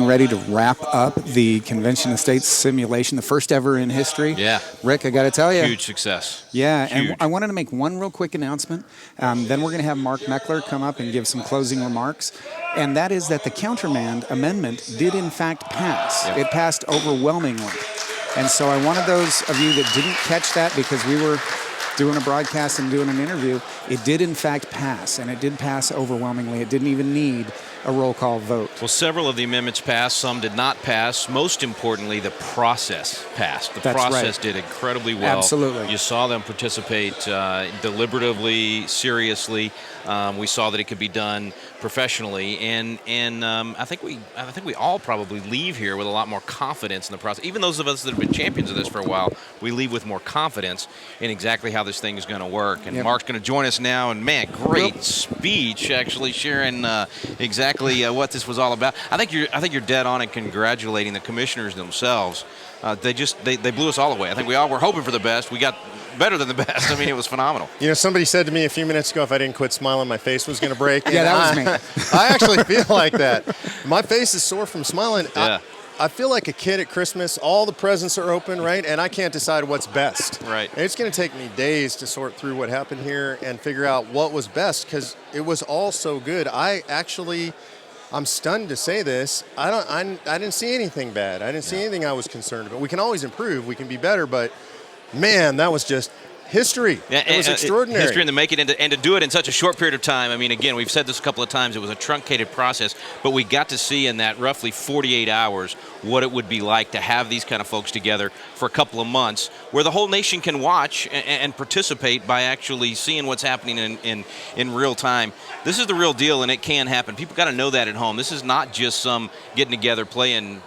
getting ready to wrap up the Convention of States simulation, the first ever in history. Yeah. Rick, I got to tell you. Huge success. Yeah, Huge. and I wanted to make one real quick announcement. Then we're going to have Mark Meckler come up and give some closing remarks. And that is that the countermand amendment did in fact pass. Yep. It passed overwhelmingly. And so I wanted those of you that didn't catch that, because we were doing a broadcast and doing an interview, it did in fact pass, and it did pass overwhelmingly. It didn't even need a roll call vote. Well, several of the amendments passed, some did not pass. Most importantly, the process passed. The That's process right. did incredibly well. Absolutely. You saw them participate deliberatively, seriously. We saw that it could be done professionally, and I think we all probably leave here with a lot more confidence in the process. Even those of us that have been champions of this for a while, we leave with more confidence in exactly how this thing is going to work. And Yep. Mark's going to join us now, and man, great speech, actually sharing exactly what this was all about. I think you're dead on in congratulating the commissioners themselves. They blew us all away. I think we all were hoping for the best. We got better than the best. I mean, it was phenomenal. You know, somebody said to me a few minutes ago if I didn't quit smiling, my face was going to break. Yeah, that was me. I actually feel like that. My face is sore from smiling. Yeah. I feel like a kid at Christmas. All the presents are open, right? And I can't decide what's best. Right. And it's going to take me days to sort through what happened here and figure out what was best, because it was all so good. I'm stunned to say this. I didn't see anything bad. I didn't see anything I was concerned about. We can always improve. We can be better. But, man, that was just history. Yeah, it was extraordinary. History in the making, and to do it in such a short period of time. I mean, again, we've said this a couple of times. It was a truncated process, but we got to see in that roughly 48 hours what it would be like to have these kind of folks together for a couple of months, where the whole nation can watch and participate by actually seeing what's happening in real time. This is the real deal, and it can happen. People got to know that at home. This is not just some getting together playing,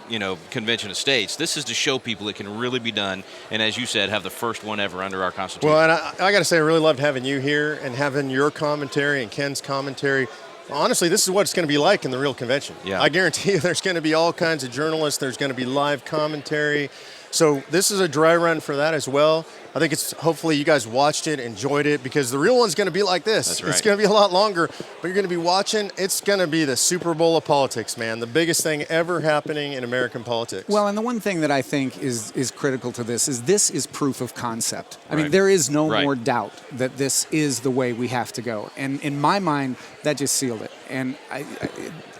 Convention of States. This is to show people it can really be done, and as you said, have the first one ever under our Constitution. Well, and I got to say, I really loved having you here and having your commentary and Ken's commentary. Honestly, this is what it's going to be like in the real convention. Yeah. I guarantee you there's going to be all kinds of journalists. There's going to be live commentary. So this is a dry run for that as well. I think hopefully you guys watched it, enjoyed it, because the real one's going to be like this. That's right. It's going to be a lot longer, but you're going to be watching. It's going to be the Super Bowl of politics, man. The biggest thing ever happening in American politics. Well, and the one thing that I think is critical to this is proof of concept. I mean, there is no more doubt that this is the way we have to go. And in my mind, that just sealed it. And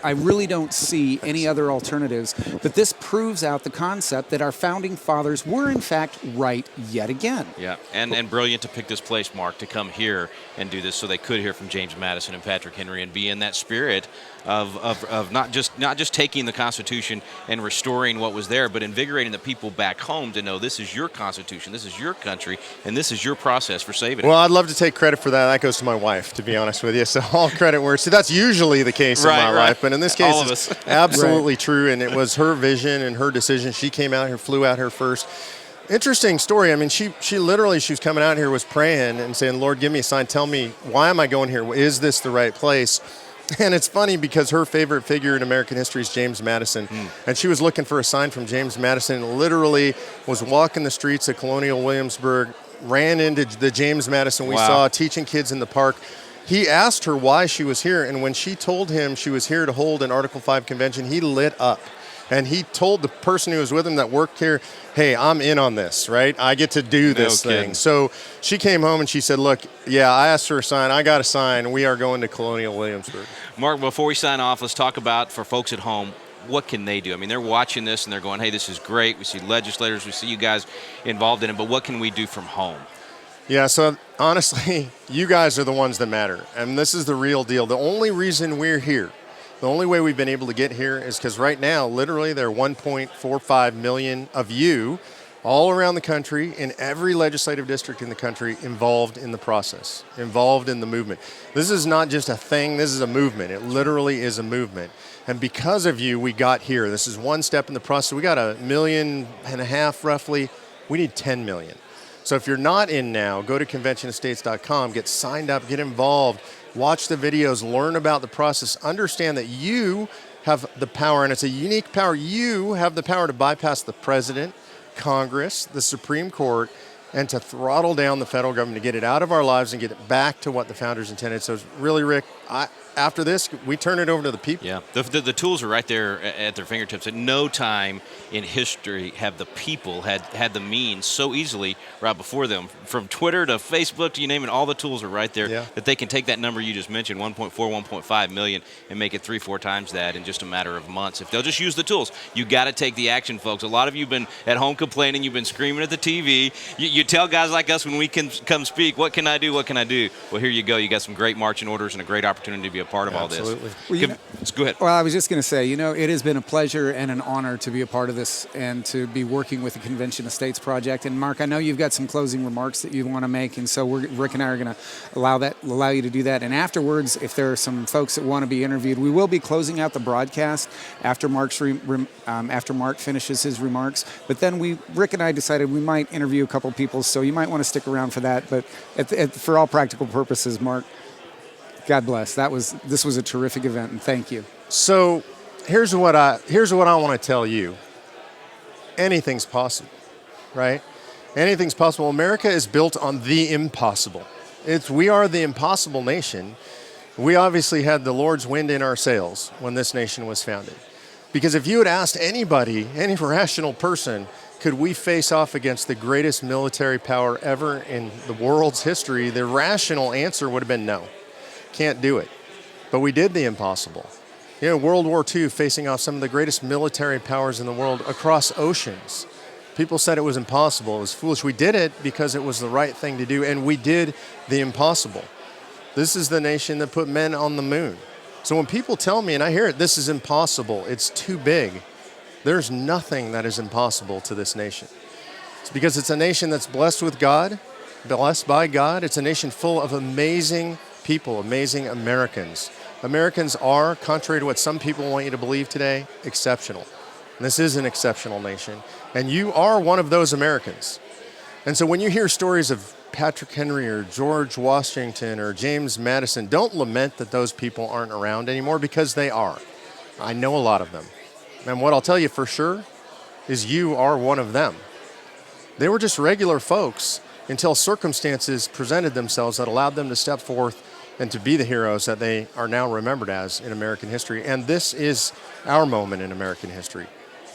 I really don't see any other alternatives. But this proves out the concept that our founding fathers were, in fact, right yet again. Yeah, and brilliant to pick this place, Mark, to come here and do this so they could hear from James Madison and Patrick Henry and be in that spirit of not just taking the Constitution and restoring what was there, but invigorating the people back home to know this is your Constitution, this is your country, and this is your process for saving it. Well, I'd love to take credit for that. That goes to my wife, to be honest with you. So all credit where that's usually the case in my life, but in this case, all of it's us. absolutely true, and it was her vision and her decision. She came out here, flew out here first. Interesting story. I mean, she was coming out here, was praying and saying, Lord, give me a sign. Tell me, why am I going here? Is this the right place? And it's funny because her favorite figure in American history is James Madison. And she was looking for a sign from James Madison, and literally was walking the streets of Colonial Williamsburg, ran into the James Madison we saw teaching kids in the park. He asked her why she was here, and when she told him she was here to hold an Article 5 convention, he lit up. And he told the person who was with him that worked here, hey, I'm in on this, right? I get to do this thing. So she came home and she said, look, I asked for a sign. I got a sign. We are going to Colonial Williamsburg. Mark, before we sign off, let's talk about, for folks at home, what can they do? I mean, they're watching this and they're going, hey, this is great. We see legislators. We see you guys involved in it. But what can we do from home? Yeah, so honestly, you guys are the ones that matter. And this is the real deal. The only reason we're here, the only way we've been able to get here is because right now, literally, there are 1.45 million of you all around the country, in every legislative district in the country, involved in the process, involved in the movement. This is not just a thing, this is a movement. It literally is a movement. And because of you, we got here. This is one step in the process. We got 1.5 million roughly. We need 10 million. So if you're not in now, go to conventionofstates.com, get signed up, get involved, watch the videos, learn about the process, understand that you have the power, and it's a unique power. You have the power to bypass the president, Congress, the Supreme Court, and to throttle down the federal government, to get it out of our lives and get it back to what the founders intended. So really, Rick, After this, we turn it over to the people. Yeah, the tools are right there at their fingertips. At no time in history have the people had the means so easily right before them. From Twitter to Facebook to you name it, all the tools are right there that they can take that number you just mentioned, 1.4, 1.5 million, and make it 3-4 times that in just a matter of months. If they'll just use the tools, you got to take the action, folks. A lot of you have been at home complaining. You've been screaming at the TV. You tell guys like us when we can come speak, what can I do? What can I do? Well, here you go. You got some great marching orders and a great opportunity to be a part of all this. Absolutely. Well, Let's go ahead. Well, I was just going to say, it has been a pleasure and an honor to be a part of this and to be working with the Convention of States Project. And Mark, I know you've got some closing remarks that you want to make, and so Rick and I are going to allow you to do that. And afterwards, if there are some folks that want to be interviewed, we will be closing out the broadcast after Mark finishes his remarks. But then Rick and I decided we might interview a couple people, so you might want to stick around for that. But for all practical purposes, Mark, God bless. This was a terrific event, and thank you. So here's what I want to tell you. Anything's possible, right? Anything's possible. America is built on the impossible. We are the impossible nation. We obviously had the Lord's wind in our sails when this nation was founded. Because if you had asked anybody, any rational person, could we face off against the greatest military power ever in the world's history, the rational answer would have been no. Can't do it. But we did the impossible. World War II, facing off some of the greatest military powers in the world across oceans. People said it was impossible. It was foolish. We did it because it was the right thing to do, and we did the impossible. This is the nation that put men on the moon. So when people tell me, and I hear it, this is impossible, it's too big, there's nothing that is impossible to this nation. It's because it's a nation that's blessed with God, blessed by God. It's a nation full of amazing people, amazing Americans. Americans are, contrary to what some people want you to believe today, exceptional. And this is an exceptional nation. And you are one of those Americans. And so when you hear stories of Patrick Henry or George Washington or James Madison, don't lament that those people aren't around anymore, because they are. I know a lot of them. And what I'll tell you for sure is you are one of them. They were just regular folks until circumstances presented themselves that allowed them to step forth and to be the heroes that they are now remembered as in American history. And this is our moment in American history.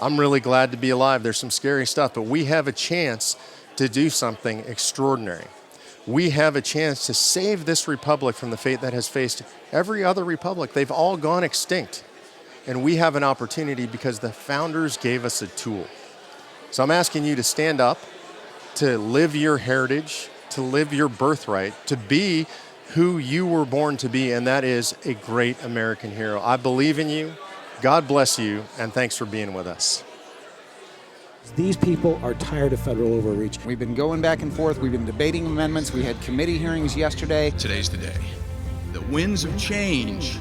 I'm really glad to be alive. There's some scary stuff, but we have a chance to do something extraordinary. We have a chance to save this republic from the fate that has faced every other republic. They've all gone extinct. And we have an opportunity because the founders gave us a tool. So I'm asking you to stand up, to live your heritage, to live your birthright, to be who you were born to be, and that is a great American hero. I believe in you. God bless you, and thanks for being with us. These people are tired of federal overreach. We've been going back and forth. We've been debating amendments. We had committee hearings yesterday. Today's the day. The winds of change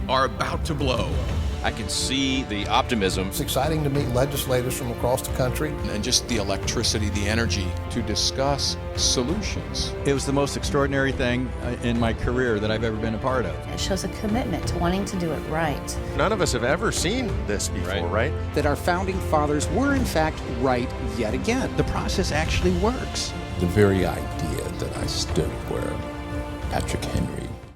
are about to blow. I can see the optimism. It's exciting to meet legislators from across the country. And just the electricity, the energy to discuss solutions. It was the most extraordinary thing in my career that I've ever been a part of. It shows a commitment to wanting to do it right. None of us have ever seen this before, right? That our founding fathers were in fact right yet again. The process actually works. The very idea that I stood where Patrick Henry